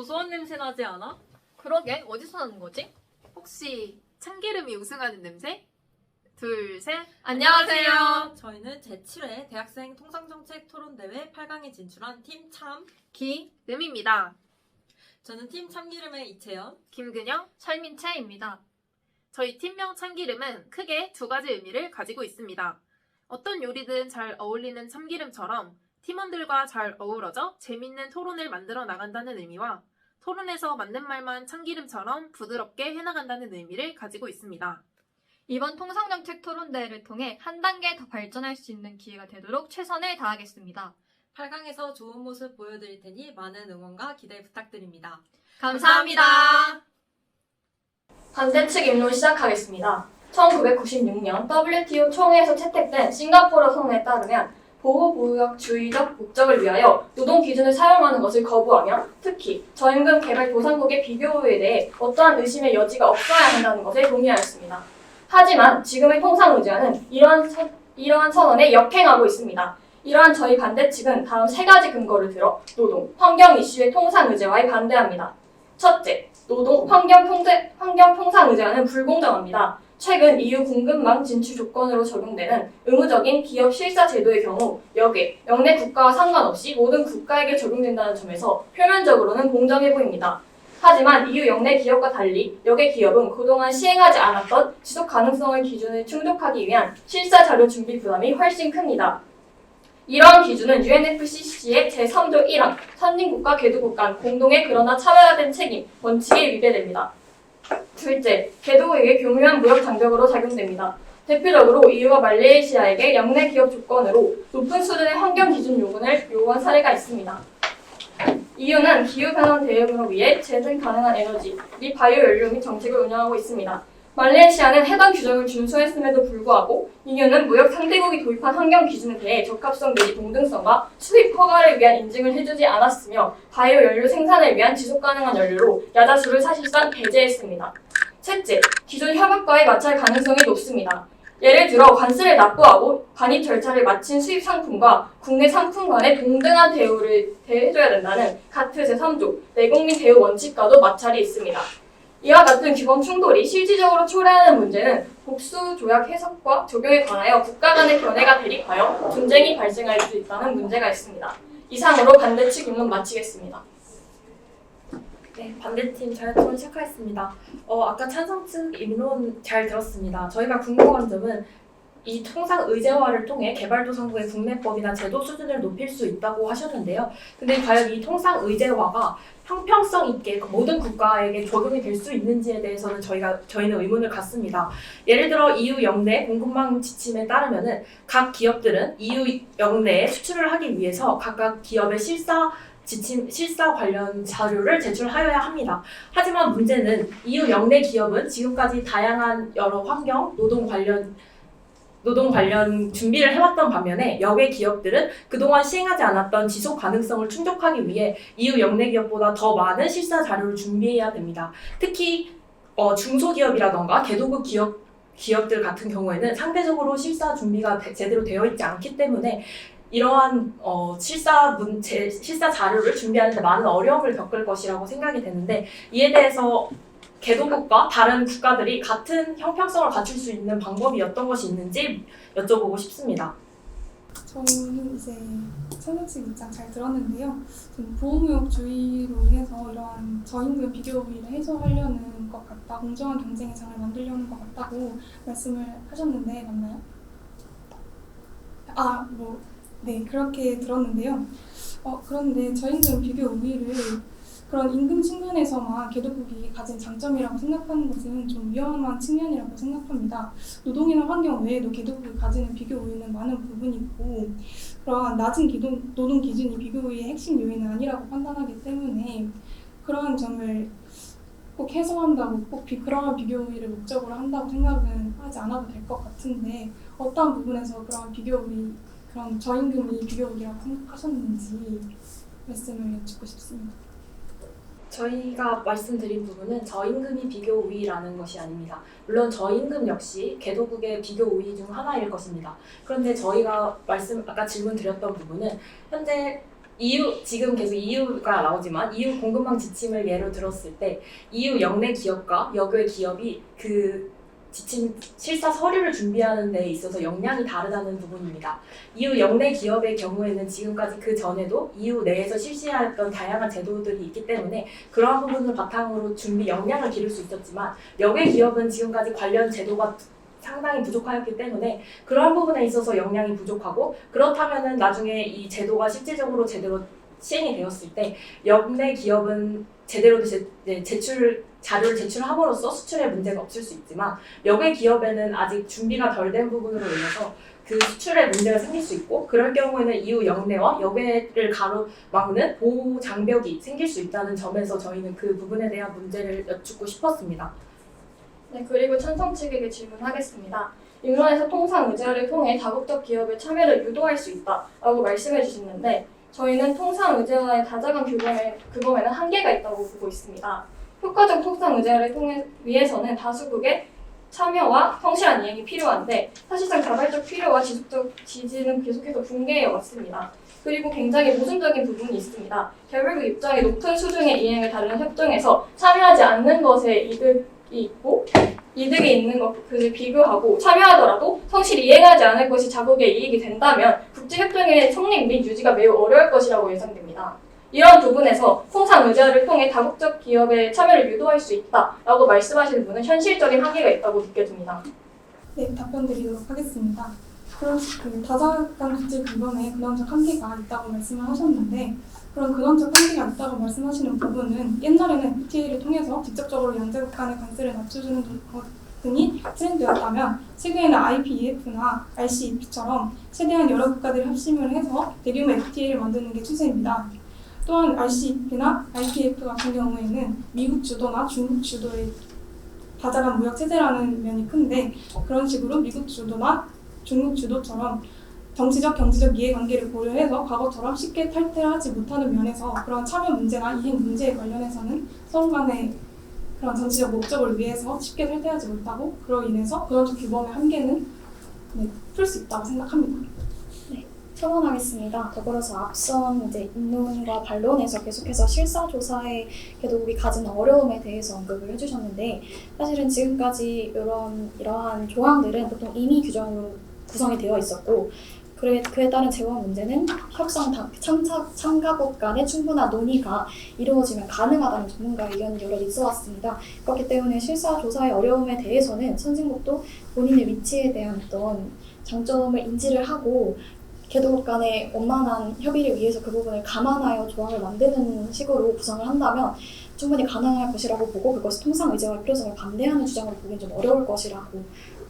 고소한 냄새 나지 않아? 그러게, 어디서 나는 거지? 혹시 참기름이 우승하는 냄새? 둘, 셋. 안녕하세요. 저희는 제7회 대학생 통상정책 토론대회 8강에 진출한 팀 참. 기름입니다. 저는 팀 참기름의 이채연. 김근영. 설민채입니다. 저희 팀명 참기름은 크게 두 가지 의미를 가지고 있습니다. 어떤 요리든 잘 어울리는 참기름처럼 팀원들과 잘 어우러져 재밌는 토론을 만들어 나간다는 의미와 토론에서 맞는 말만 참기름처럼 부드럽게 해나간다는 의미를 가지고 있습니다. 이번 통상정책 토론대회를 통해 한 단계 더 발전할 수 있는 기회가 되도록 최선을 다하겠습니다. 8강에서 좋은 모습 보여드릴 테니 많은 응원과 기대 부탁드립니다. 감사합니다. 반대측 입론 시작하겠습니다. 1996년 WTO 총회에서 채택된 싱가포르 선언에 따르면 보호무역주의적 목적을 위하여 노동 기준을 사용하는 것을 거부하며 특히 저임금 개발도상국의 비교에 대해 어떠한 의심의 여지가 없어야 한다는 것에 동의하였습니다. 하지만 지금의 통상의제와는 이러한 선언에 역행하고 있습니다. 이러한 저희 반대측은 다음 세 가지 근거를 들어 노동, 환경 이슈의 통상의제와에 반대합니다. 첫째, 노동, 환경 통상의제와는 불공정합니다. 최근 EU 공급망 진출 조건으로 적용되는 의무적인 기업 실사 제도의 경우 역내 국가와 상관없이 모든 국가에게 적용된다는 점에서 표면적으로는 공정해 보입니다. 하지만 EU 역내 기업과 달리 역의 기업은 그동안 시행하지 않았던 지속 가능성의 기준을 충족하기 위한 실사 자료 준비 부담이 훨씬 큽니다. 이러한 기준은 UNFCC의 제3조 1항 선진국과 개도국 간 공동의 그러나 차별화된 책임 원칙에 위배됩니다. 둘째, 개도국에게 교묘한 무역 장벽으로 작용됩니다. 대표적으로 EU가 말레이시아에게 역내 기업 조건으로 높은 수준의 환경 기준 요구를 요구한 사례가 있습니다. EU는 기후변화 대응을 위해 재생 가능한 에너지 및 바이오 연료 및 정책을 운영하고 있습니다. 말레이시아는 해당 규정을 준수했음에도 불구하고 EU는 무역 상대국이 도입한 환경 기준에 대해 적합성 내지 동등성과 수입 허가를 위한 인증을 해주지 않았으며 바이오 연료 생산을 위한 지속 가능한 연료로 야자수를 사실상 배제했습니다. 셋째, 기존 협약과의 마찰 가능성이 높습니다. 예를 들어 관세를 납부하고 반입 절차를 마친 수입 상품과 국내 상품 간의 동등한 대우를 대해줘야 된다는 가트 제3조 내국민 대우 원칙과도 마찰이 있습니다. 이와 같은 규범 충돌이 실질적으로 초래하는 문제는 복수 조약 해석과 적용에 관하여 국가 간의 견해가 대립하여 분쟁이 발생할 수 있다는 문제가 있습니다. 이상으로 반대측 입론 마치겠습니다. 네, 반대팀 자유토론 시작하겠습니다. 아까 찬성 측 입론 잘 들었습니다. 저희가 궁금한 점은 이 통상 의제화를 통해 개발도상국의 국내법이나 제도 수준을 높일 수 있다고 하셨는데요. 근데 과연 이 통상 의제화가 형평성 있게 모든 국가에게 적용이 될 수 있는지에 대해서는 저희는 의문을 갖습니다. 예를 들어 EU 역내 공급망 지침에 따르면은 각 기업들은 EU 역내에 수출을 하기 위해서 각각 기업의 실사 관련 자료를 제출하여야 합니다. 하지만 문제는 EU 역내 기업은 지금까지 다양한 여러 환경, 노동 관련 준비를 해왔던 반면에 역의 기업들은 그동안 시행하지 않았던 지속 가능성을 충족하기 위해 EU 역내 기업보다 더 많은 실사 자료를 준비해야 됩니다. 특히 중소기업이라던가 개도국 기업들 같은 경우에는 상대적으로 실사 준비가 제대로 되어 있지 않기 때문에 이러한 실사 자료를 준비하는 데 많은 어려움을 겪을 것이라고 생각이 되는데 이에 대해서 개도국과 다른 국가들이 같은 형평성을 갖출 수 있는 방법이 어떤 것이 있는지 여쭤보고 싶습니다. 저는 이제 선생님 입장 잘 들었는데요. 좀 보호무역주의로 인해서 이러한 저임금 비교 우위를 해소하려는 것 같다, 공정한 경쟁의 장을 만들려는 것 같다고 말씀을 하셨는데 맞나요? 네, 그렇게 들었는데요. 그런데 저임금 비교 우위를 그런 임금 측면에서만 개도국이 가진 장점이라고 생각하는 것은 좀 위험한 측면이라고 생각합니다. 노동이나 환경 외에도 개도국이 가지는 비교 우위는 많은 부분이 있고 그러한 낮은 노동 기준이 비교 우위의 핵심 요인은 아니라고 판단하기 때문에 그러한 점을 꼭 해소한다고 꼭 그러한 비교 우위를 목적으로 한다고 생각은 하지 않아도 될 것 같은데 어떤 부분에서 그러한 비교 우위, 그런 저임금이 비교 우위라고 생각하셨는지 말씀을 여쭙고 싶습니다. 저희가 말씀드린 부분은 저임금이 비교 우위라는 것이 아닙니다. 물론 저임금 역시 개도국의 비교 우위 중 하나일 것입니다. 그런데 저희가 아까 질문 드렸던 부분은 현재 지금 계속 EU가 나오지만 EU 공급망 지침을 예로 들었을 때 EU 역내 기업과 역외 기업이 그 지침 실사 서류를 준비하는 데 있어서 역량이 다르다는 부분입니다. EU 역내 기업의 경우에는 지금까지 그 전에도 EU 내에서 실시했던 다양한 제도들이 있기 때문에 그러한 부분을 바탕으로 준비 역량을 기를 수 있었지만 역외 기업은 지금까지 관련 제도가 상당히 부족하였기 때문에 그러한 부분에 있어서 역량이 부족하고 그렇다면은 나중에 이 제도가 실질적으로 제대로 시행이 되었을 때 역내 기업은 제대로 자료를 제출함으로써 수출에 문제가 없을 수 있지만 역외 기업에는 아직 준비가 덜 된 부분으로 인해서 그 수출에 문제가 생길 수 있고 그럴 경우에는 EU 역내와 역외를 가로막는 보호 장벽이 생길 수 있다는 점에서 저희는 그 부분에 대한 문제를 여쭙고 싶었습니다. 네, 그리고 찬성 측에게 질문하겠습니다. 인론에서 통상 의제화를 통해 다국적 기업의 참여를 유도할 수 있다라고 말씀해 주셨는데 저희는 통상 의제화의 다자간 규범에는 한계가 있다고 보고 있습니다. 효과적 통상 의제화를 위해서는 다수국의 참여와 성실한 이행이 필요한데 사실상 자발적 필요와 지속적 지지는 계속해서 붕괴해 왔습니다. 그리고 굉장히 모순적인 부분이 있습니다. 결국 입장이 높은 수준의 이행을 다루는 협정에서 참여하지 않는 것에 이득이 있고 이득이 있는 것을 비교하고 참여하더라도 성실히 이행하지 않을 것이 자국의 이익이 된다면 국제협정의 성립 및 유지가 매우 어려울 것이라고 예상됩니다. 이런 부분에서 통상 의제화를 통해 다국적 기업의 참여를 유도할 수 있다라고 말씀하시는 분은 현실적인 한계가 있다고 느껴집니다. 네, 답변 드리도록 하겠습니다. 그럼 다자간 국제 규범에 근원적 한계가 있다고 말씀을 하셨는데 그런 근원적 한계가 있다고 말씀하시는 부분은 옛날에는 FTA를 통해서 직접적으로 양자국 간의 관세를 낮춰주는 것 등이 실행되었다면 최근에는 IPEF나 RCEP처럼 최대한 여러 국가들이 합심을 해서 대규모 FTA를 만드는 게 추세입니다. 또한 RCEP나 IPEF 같은 경우에는 미국 주도나 중국 주도의 다자간 무역 체제라는 면이 큰데 그런 식으로 미국 주도나 중국 주도처럼 정치적, 경제적 이해관계를 고려해서 과거처럼 쉽게 탈퇴를 하지 못하는 면에서 그런 참여 문제나 이행 문제에 관련해서는 서로 간의 그런 정치적 목적을 위해서 쉽게 탈퇴하지 못하고 그로 인해서 근원적 규범의 한계는 풀 수 있다고 생각합니다. 첨언하겠습니다. 더불어서 앞선 인론과 반론에서 계속해서 실사조사의 개도국이 가진 어려움에 대해서 언급을 해주셨는데 사실은 지금까지 이러한 조항들은 보통 임의 규정으로 구성이 되어 있었고 그에 따른 재원 문제는 협상 참가국 간의 충분한 논의가 이루어지면 가능하다는 전문가 의견이 여러 있어 왔습니다. 그렇기 때문에 실사조사의 어려움에 대해서는 선진국도 본인의 위치에 대한 어떤 장점을 인지를 하고 개도국 간의 원만한 협의를 위해서 그 부분을 감안하여 조항을 만드는 식으로 구성을 한다면 충분히 가능할 것이라고 보고 그것이 통상 의제화의 필요성을 반대하는 주장으로 보기엔 좀 어려울 것이라고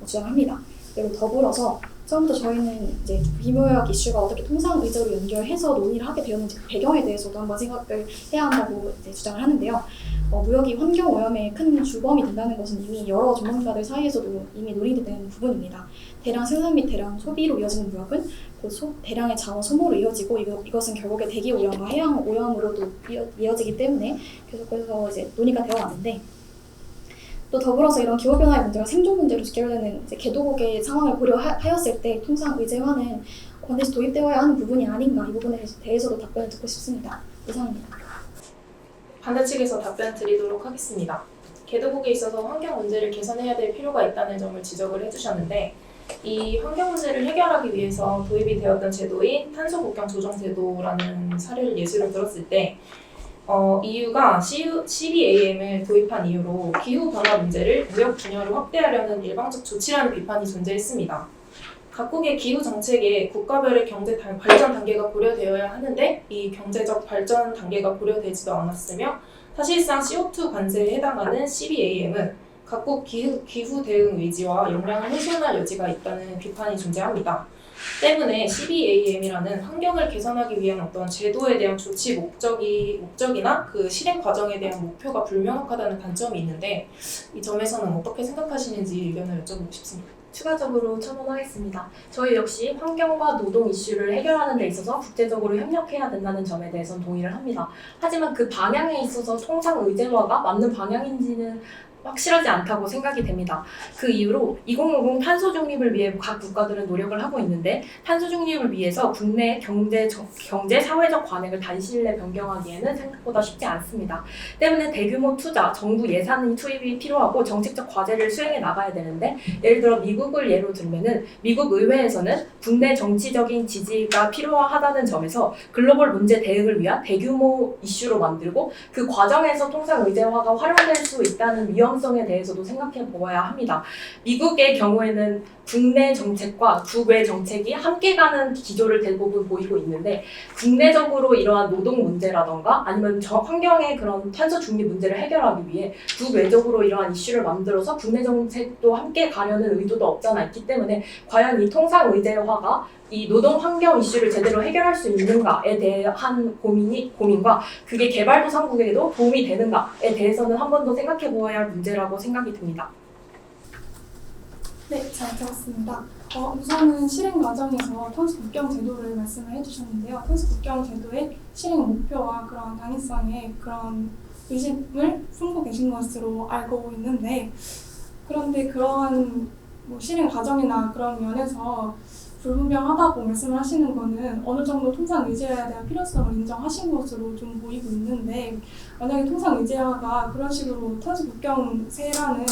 주장합니다. 그리고 더불어서 처음부터 저희는 이제 비무역 이슈가 어떻게 통상 의제로 연결해서 논의를 하게 되었는지 그 배경에 대해서도 한번 생각을 해야 한다고 주장을 하는데요. 무역이 환경 오염의 큰 주범이 된다는 것은 이미 여러 전문가들 사이에서도 이미 논의되는 부분입니다. 대량 생산 및 대량 소비로 이어지는 무역은 대량의 자원 소모로 이어지고 이것은 결국에 대기 오염과 해양 오염으로도 이어지기 때문에 계속해서 이제 논의가 되어 왔는데 또 더불어서 이런 기후변화의 문제가 생존 문제로 직결되는 개도국의 상황을 고려하였을 때 통상 의제화는 반드시 도입되어야 하는 부분이 아닌가 이 부분에 대해서도 답변을 듣고 싶습니다. 이상입니다. 반대 측에서 답변 드리도록 하겠습니다. 개도국에 있어서 환경 문제를 개선해야 될 필요가 있다는 점을 지적을 해주셨는데 이 환경 문제를 해결하기 위해서 도입이 되었던 제도인 탄소 국경 조정 제도라는 사례를 예시로 들었을 때 EU가 CBAM을 도입한 이유로 기후 변화 문제를 무역 분야로 확대하려는 일방적 조치라는 비판이 존재했습니다. 각국의 기후 정책에 국가별의 경제 발전 단계가 고려되어야 하는데 이 경제적 발전 단계가 고려되지도 않았으며 사실상 CO2 관세에 해당하는 CBAM은 각국 기후 대응 의지와 역량을 훼손할 여지가 있다는 비판이 존재합니다. 때문에 CBAM이라는 환경을 개선하기 위한 어떤 제도에 대한 조치 목적이나 그 실행 과정에 대한 목표가 불명확하다는 단점이 있는데 이 점에서는 어떻게 생각하시는지 의견을 여쭤보고 싶습니다. 추가적으로 첨언하겠습니다. 저희 역시 환경과 노동 이슈를 해결하는 데 있어서 국제적으로 협력해야 된다는 점에 대해서는 동의를 합니다. 하지만 그 방향에 있어서 통상 의제화가 맞는 방향인지는 확실하지 않다고 생각이 됩니다. 그 이후로 2050 탄소 중립을 위해 각 국가들은 노력을 하고 있는데 탄소 중립을 위해서 국내 경제 사회적 관행을 단시일 내에 변경하기에는 생각보다 쉽지 않습니다. 때문에 대규모 투자, 정부 예산 투입이 필요하고 정책적 과제를 수행해 나가야 되는데 예를 들어 미국을 예로 들면은 미국 의회에서는 국내 정치적인 지지가 필요하다는 점에서 글로벌 문제 대응을 위한 대규모 이슈로 만들고 그 과정에서 통상의제화가 활용될 수 있다는 위험성에 대해서도 생각해 보아야 합니다. 미국의 경우에는 국내 정책과 국외 정책이 함께 가는 기조를 대부분 보이고 있는데 국내적으로 이러한 노동 문제라던가 아니면 환경의 그런 탄소 중립 문제를 해결하기 위해 국외적으로 이러한 이슈를 만들어서 국내 정책도 함께 가려는 의도도 없잖아 있기 때문에 과연 이 통상의제화가 이 노동 환경 이슈를 제대로 해결할 수 있는가에 대한 고민과 그게 개발도상국에도 도움이 되는가에 대해서는 한 번 더 생각해 보아야 할 문제라고 생각이 듭니다. 네, 잘 들었습니다. 우선은 실행 과정에서 탄소 국경 제도를 말씀을 해주셨는데요. 탄소 국경 제도의 실행 목표와 그런 당위성에 그런 의심을 품고 계신 것으로 알고 있는데, 그런데 그러한 실행 과정이나 그런 면에서 불분명하다고 말씀을 하시는 거는 어느 정도 통상의제화에 대한 필요성을 인정하신 것으로 좀 보이고 있는데, 만약에 통상의제화가 그런 식으로 탄소 국경세라는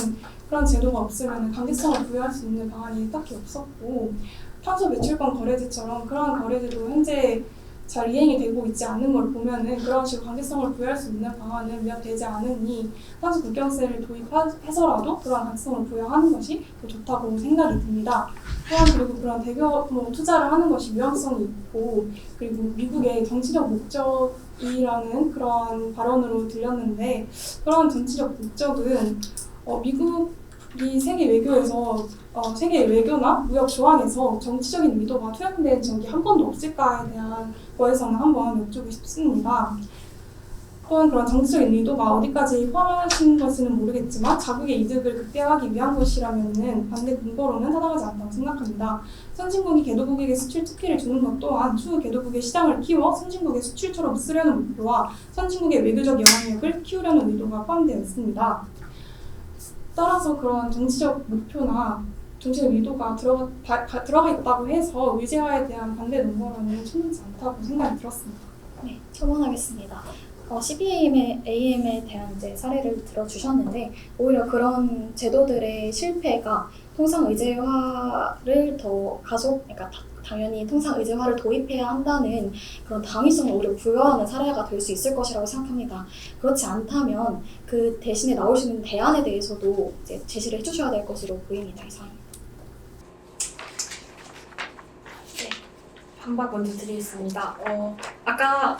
그런 제도가 없으면 강제성을 부여할 수 있는 방안이 딱히 없었고, 탄소 배출권 거래제처럼 그러한 거래제도 현재 잘 이행이 되고 있지 않는 걸 보면은 그런 식으로 강제성을 부여할 수 있는 방안은 몇 되지 않으니 탄소 국경세를 도입해서라도 그러한 강제성을 부여하는 것이 더 좋다고 생각이 듭니다. 또한 그리고 그런 대규모 투자를 하는 것이 위험성이 있고, 그리고 미국의 정치적 목적이라는 그런 발언으로 들렸는데, 그런 정치적 목적은 미국이 세계 외교에서 세계 외교나 무역 조항에서 정치적인 의도가 투영된 적이 한 번도 없을까에 대한 거에서는 한번 여쭙고 싶습니다. 또한 그런 정치적인 의도가 어디까지 포함하신 것은 모르겠지만 자국의 이득을 극대화하기 위한 것이라면 반대 근거로는 타당하지 않다고 생각합니다. 선진국이 개도국에게 수출 특혜를 주는 것 또한 추후 개도국의 시장을 키워 선진국의 수출처럼 쓰려는 목표와 선진국의 외교적 영향력을 키우려는 의도가 포함되어 있습니다. 따라서 그런 정치적 목표나 정치적 의도가 들어가 있다고 해서 의제화에 대한 반대 논거로는 충분치 않다고 생각이 들었습니다. 네, 첨언하겠습니다. CBAM에 대한 이제 사례를 들어주셨는데, 오히려 그런 제도들의 실패가 통상의제화를 더 그러니까 당연히 통상의제화를 도입해야 한다는 그런 당위성을 오히려 부여하는 사례가 될 수 있을 것이라고 생각합니다. 그렇지 않다면 그 대신에 나올 수 있는 대안에 대해서도 이제 제시를 해주셔야 될 것으로 보입니다. 이상. 반박 먼저 드리겠습니다. 아까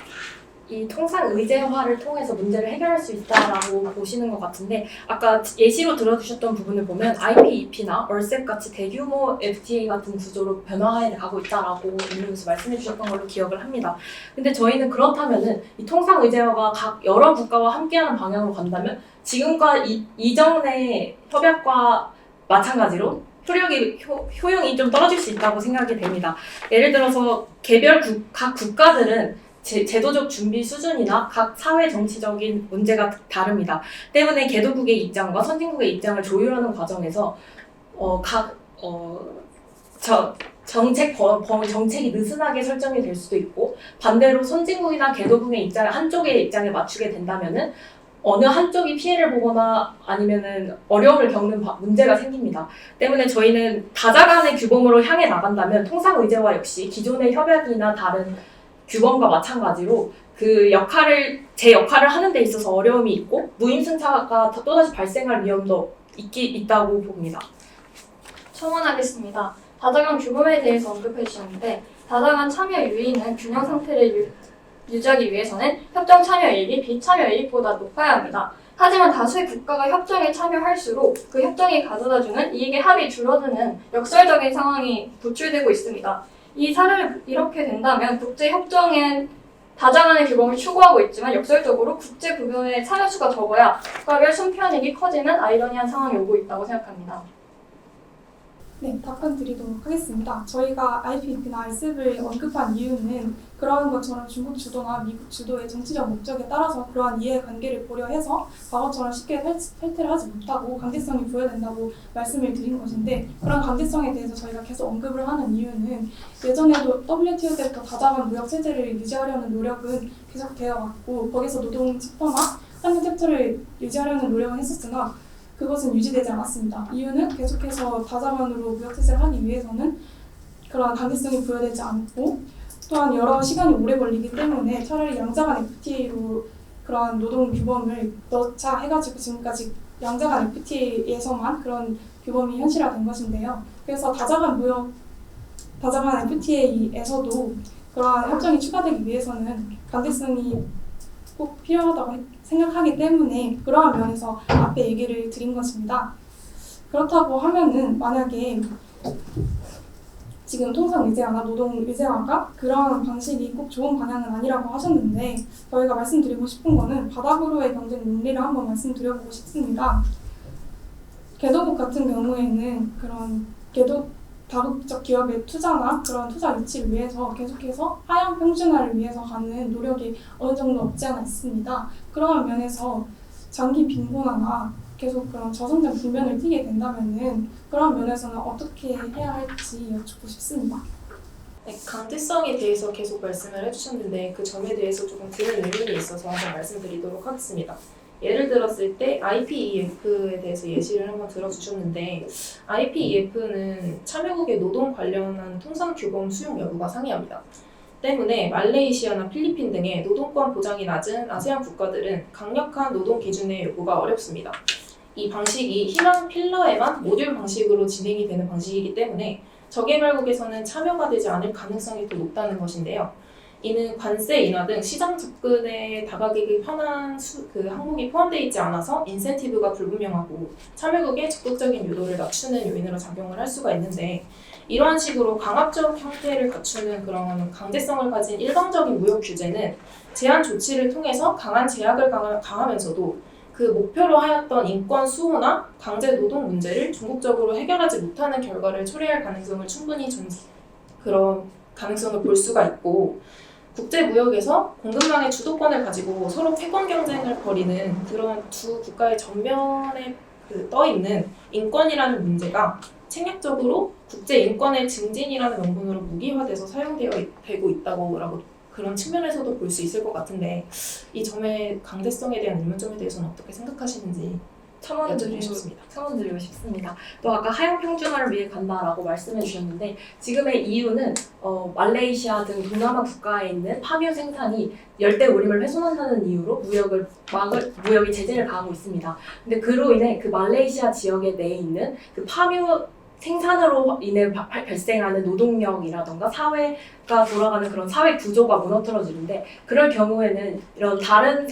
이 통상의제화를 통해서 문제를 해결할 수 있다라고 보시는 것 같은데, 아까 예시로 들어주셨던 부분을 보면 IPEP나 RCEP 같이 대규모 FTA 같은 구조로 변화해 가고 있다라고 이러면서 말씀해 주셨던 걸로 기억을 합니다. 근데 저희는 그렇다면은 이 통상의제화가 각 여러 국가와 함께하는 방향으로 간다면 지금과 이전의 협약과 마찬가지로 효용이 좀 떨어질 수 있다고 생각이 됩니다. 예를 들어서 각 국가들은 제도적 준비 수준이나 각 사회 정치적인 문제가 다릅니다. 때문에 개도국의 입장과 선진국의 입장을 조율하는 과정에서 정책이 느슨하게 설정이 될 수도 있고, 반대로 선진국이나 개도국의 한쪽의 입장에 맞추게 된다면은 어느 한쪽이 피해를 보거나 아니면은 어려움을 겪는 문제가 생깁니다. 때문에 저희는 다자 간의 규범으로 향해 나간다면 통상의제화 역시 기존의 협약이나 다른 규범과 마찬가지로 제 역할을 하는 데 있어서 어려움이 있고 무임승차가 또다시 발생할 위험도 있다고 봅니다. 첨언하겠습니다. 다자간 규범에 대해서 언급해 주셨는데, 다자간 참여 유의는 균형 상태를 유지하기 위해서는 협정 참여일이 비참여일보다 높아야 합니다. 하지만 다수의 국가가 협정에 참여할수록 그 협정이 가져다주는 이익의 합이 줄어드는 역설적인 상황이 도출되고 있습니다. 이 사례를 이렇게 된다면 국제협정엔 다자간의 규범을 추구하고 있지만 역설적으로 국제구조의 참여수가 적어야 국가별 손편익이 커지는 아이러니한 상황이 오고 있다고 생각합니다. 네, 답변 드리도록 하겠습니다. 저희가 IPEF나 RCEP을 언급한 이유는 그러한 것처럼 중국 주도나 미국 주도의 정치적 목적에 따라서 그러한 이해관계를 보려 해서 과거처럼 쉽게 탈퇴를 하지 못하고 강제성이 부여된다고 말씀을 드린 것인데, 그런 강제성에 대해서 저희가 계속 언급을 하는 이유는 예전에도 WTO 때부터 다자간 무역 체제를 유지하려는 노력은 계속되어 왔고, 거기서 노동 챕터나 환경 챕터를 유지하려는 노력은 했었으나 그것은 유지되지 않았습니다. 이유는 계속해서 다자간으로 무역 체제를 하기 위해서는 그러한 강제성이 부여되지 않고, 또한 여러 시간이 오래 걸리기 때문에 차라리 양자간 FTA로 그러한 노동 규범을 넣자 해가지고 지금까지 양자간 FTA에서만 그런 규범이 현실화된 것인데요. 그래서 다자간 FTA에서도 그러한 협정이 추가되기 위해서는 강제성이 꼭 필요하다고 생각하기 때문에 그러한 면에서 앞에 얘기를 드린 것입니다. 그렇다고 하면은 만약에 지금 통상 의제화나 노동 의제화가 그러한 방식이 꼭 좋은 방향은 아니라고 하셨는데, 저희가 말씀드리고 싶은 거는 바닥으로의 경쟁 논리를 한번 말씀드려보고 싶습니다. 개도국 같은 경우에는 그런 다국적 기업의 투자나 그런 투자 유치를 위해서 계속해서 하향 평준화를 위해서 가는 노력이 어느 정도 없지 않아 있습니다. 그러한 면에서 장기 빈곤화나 계속 그런 저성장 국면을 띠게 된다면은 그런 면에서는 어떻게 해야 할지 여쭙고 싶습니다. 네, 강제성에 대해서 계속 말씀을 해주셨는데 그 점에 대해서 조금 드는 의문이 있어서 한번 말씀드리도록 하겠습니다. 예를 들었을 때 IPEF에 대해서 예시를 한번 들어주셨는데, IPEF는 참여국의 노동 관련한 통상규범 수용 여부가 상이합니다. 때문에 말레이시아나 필리핀 등의 노동권 보장이 낮은 아세안 국가들은 강력한 노동 기준의 요구가 어렵습니다. 이 방식이 희망 필러에만 모듈 방식으로 진행이 되는 방식이기 때문에 저개발국에서는 참여가 되지 않을 가능성이 더 높다는 것인데요. 이는 관세 인하 등 시장 접근에 다가가기 편한 항목이 포함되어 있지 않아서 인센티브가 불분명하고 참여국의 적극적인 유도를 낮추는 요인으로 작용을 할 수가 있는데, 이러한 식으로 강압적 형태를 갖추는 그런 강제성을 가진 일방적인 무역 규제는 제한 조치를 통해서 강한 제약을 가하면서도 그 목표로 하였던 인권 수호나 강제 노동 문제를 궁극적으로 해결하지 못하는 결과를 초래할 가능성을 충분히 그런 가능성을 볼 수가 있고, 국제무역에서 공급망의 주도권을 가지고 서로 패권 경쟁을 벌이는 그런 두 국가의 전면에 떠 있는 인권이라는 문제가 책략적으로 국제인권의 증진이라는 명분으로 무기화돼서 사용되고 있다고 그런 측면에서도 볼 수 있을 것 같은데, 이 점의 강제성에 대한 의문점에 대해서는 어떻게 생각하시는지 첨언드리고 싶습니다. 또 아까 하향 평준화를 위해 간다라고 말씀해 주셨는데, 지금의 이유는 말레이시아 등 동남아 국가에 있는 파묘 생산이 열대 우림을 훼손한다는 이유로 무역이 제재를 가하고 있습니다. 근데 그로 인해 그 말레이시아 지역에 내에 있는 그 파묘 생산으로 인해 발생하는 노동력이라던가 사회가 돌아가는 그런 사회 구조가 무너뜨려지는데, 그럴 경우에는 이런 다른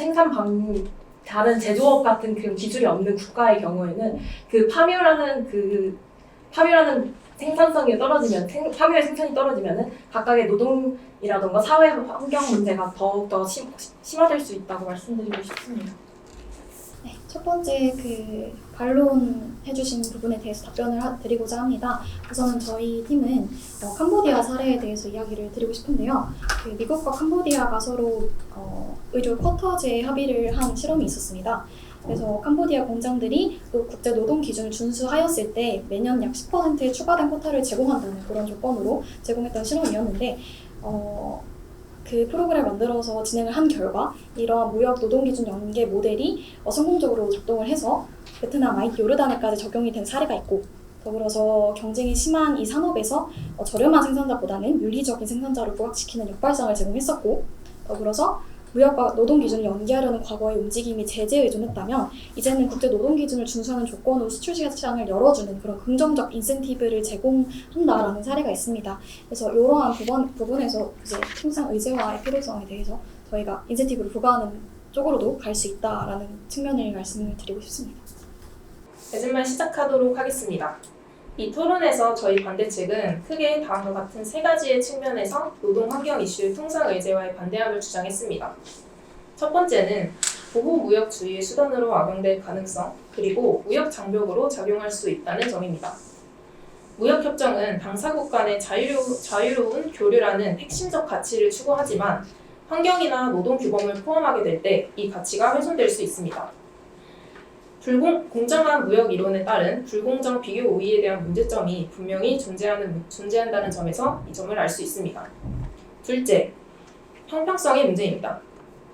제조업 같은 그런 기술이 없는 국가의 경우에는 그 파묘라는 생산성이 떨어지면, 파묘의 생산이 떨어지면은 각각의 노동이라던가 사회 환경 문제가 더욱더 심화될 수 있다고 말씀드리고 싶습니다. 네, 첫 번째 반론해주신 부분에 대해서 답변을 드리고자 합니다. 우선은 저희 팀은 캄보디아 사례에 대해서 이야기를 드리고 싶은데요. 미국과 캄보디아가 서로 의료 쿼터제 합의를 한 실험이 있었습니다. 그래서 캄보디아 공장들이 국제 노동 기준을 준수하였을 때 매년 약 10%의 추가된 쿼터를 제공한다는 그런 조건으로 제공했던 실험이었는데, 그 프로그램을 만들어서 진행을 한 결과 이러한 무역 노동기준 연계 모델이 성공적으로 작동을 해서 베트남, 하이티, 요르단에까지 적용이 된 사례가 있고, 더불어서 경쟁이 심한 이 산업에서 저렴한 생산자보다는 윤리적인 생산자를 부각시키는 역발상을 제공했었고, 더불어서 무역과 노동기준을 연계하려는 과거의 움직임이 제재에 의존했다면 이제는 국제 노동기준을 준수하는 조건으로 수출 시장을 열어주는 그런 긍정적 인센티브를 제공한다라는 사례가 있습니다. 그래서 이러한 부분에서 이제 통상 의제화의 필요성에 대해서 저희가 인센티브를 부과하는 쪽으로도 갈 수 있다라는 측면을 말씀을 드리고 싶습니다. 대진말 시작하도록 하겠습니다. 이 토론에서 저희 반대 측은 크게 다음과 같은 세 가지의 측면에서 노동환경 이슈 통상 의제화에 반대함을 주장했습니다. 첫 번째는 보호무역주의의 수단으로 악용될 가능성, 그리고 무역 장벽으로 작용할 수 있다는 점입니다. 무역협정은 당사국 간의 자유로운 교류라는 핵심적 가치를 추구하지만 환경이나 노동 규범을 포함하게 될 때 이 가치가 훼손될 수 있습니다. 공정한 무역 이론에 따른 불공정 비교 우위에 대한 문제점이 분명히 존재한다는 점에서 이 점을 알 수 있습니다. 둘째, 형평성의 문제입니다.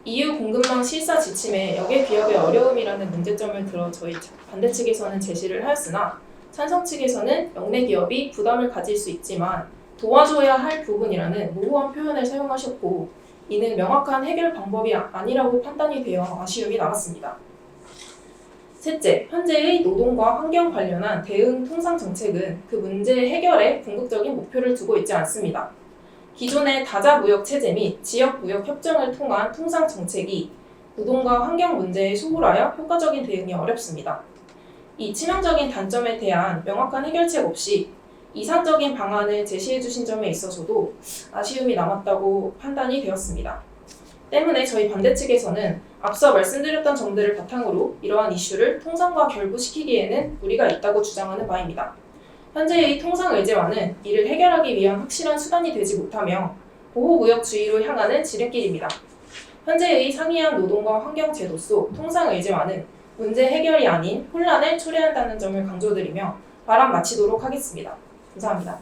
EU 공급망 실사 지침에 역의 비협의 어려움이라는 문제점을 들어 저희 반대 측에서는 제시를 하였으나 찬성 측에서는 역내 기업이 부담을 가질 수 있지만 도와줘야 할 부분이라는 모호한 표현을 사용하셨고 이는 명확한 해결 방법이 아니라고 판단이 되어 아쉬움이 남았습니다. 셋째, 현재의 노동과 환경 관련한 대응 통상 정책은 그 문제 해결에 궁극적인 목표를 두고 있지 않습니다. 기존의 다자 무역 체제 및 지역 무역 협정을 통한 통상 정책이 노동과 환경 문제에 소홀하여 효과적인 대응이 어렵습니다. 이 치명적인 단점에 대한 명확한 해결책 없이 이상적인 방안을 제시해 주신 점에 있어서도 아쉬움이 남았다고 판단이 되었습니다. 때문에 저희 반대 측에서는 앞서 말씀드렸던 점들을 바탕으로 이러한 이슈를 통상과 결부시키기에는 무리가 있다고 주장하는 바입니다. 현재의 통상의제화는 이를 해결하기 위한 확실한 수단이 되지 못하며 보호무역주의로 향하는 지름길입니다. 현재의 상이한 노동과 환경 제도 속 통상의제화는 문제 해결이 아닌 혼란을 초래한다는 점을 강조드리며 발언 마치도록 하겠습니다. 감사합니다.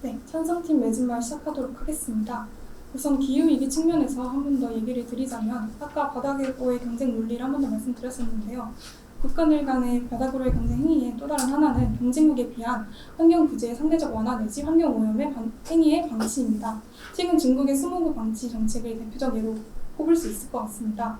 네, 찬성팀 매진말 시작하도록 하겠습니다. 우선 기후위기 측면에서 한 번 더 얘기를 드리자면 아까 바다계보의 경쟁 논리를 한 번 더 말씀드렸었는데요. 국가들 간의 바다구로의 경쟁 행위의 또 다른 하나는 경쟁국에 비한 환경 규제의 상대적 완화 내지 환경 오염의 행위의 방치입니다. 최근 중국의 스모그 방치 정책을 대표적 예로 꼽을 수 있을 것 같습니다.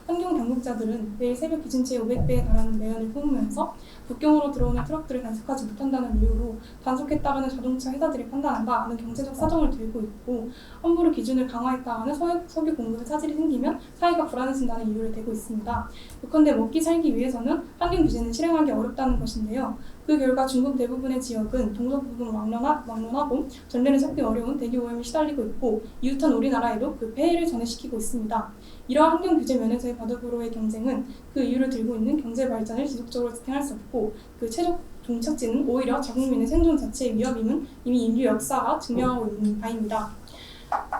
환경 당국자들은 매일 새벽 기준치의 500배에 달하는 매연을 뿜으면서 국경으로 들어오는 트럭들을 단속하지 못한다는 이유로 단속에 따르는 자동차 회사들이 판단한다 하는 경제적 사정을 들고 있고 함부로 기준을 강화했다 하는 석유 공급에 차질이 생기면 사회가 불안해진다는 이유를 대고 있습니다. 예컨대 먹기 살기 위해서는 환경 규제는 실행하기 어렵다는 것인데요. 그 결과 중국 대부분의 지역은 동서 부분 막론하고 전례를 찾기 어려운 대기 오염에 시달리고 있고 이웃한 우리나라에도 그 폐해를 전해시키고 있습니다. 이러한 환경 규제 면에서의 바다구로의 경쟁은 그 이유를 들고 있는 경제 발전을 지속적으로 지탱할 수 없고 그 최적 종착지는 오히려 자국민의 생존 자체의 위협임은 이미 인류 역사가 증명하고 있는 바입니다.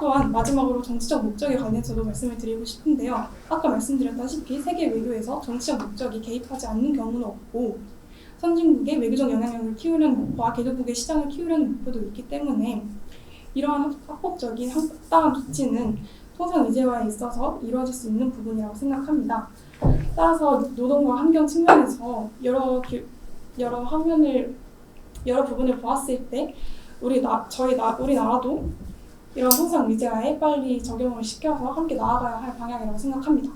또한 마지막으로 정치적 목적에 관해서도 말씀을 드리고 싶은데요. 아까 말씀드렸다시피 세계 외교에서 정치적 목적이 개입하지 않는 경우는 없고 선진국의 외교적 영향력을 키우려는 목표와 개도국의 시장을 키우려는 목표도 있기 때문에 이러한 합법적인 합당한 조치는 통상의제화에 있어서 이루어질 수 있는 부분이라고 생각합니다. 따라서 노동과 환경 측면에서 여러 부분을 보았을 때 우리나라도 이런 통상의제화에 빨리 적용을 시켜서 함께 나아가야 할 방향이라고 생각합니다.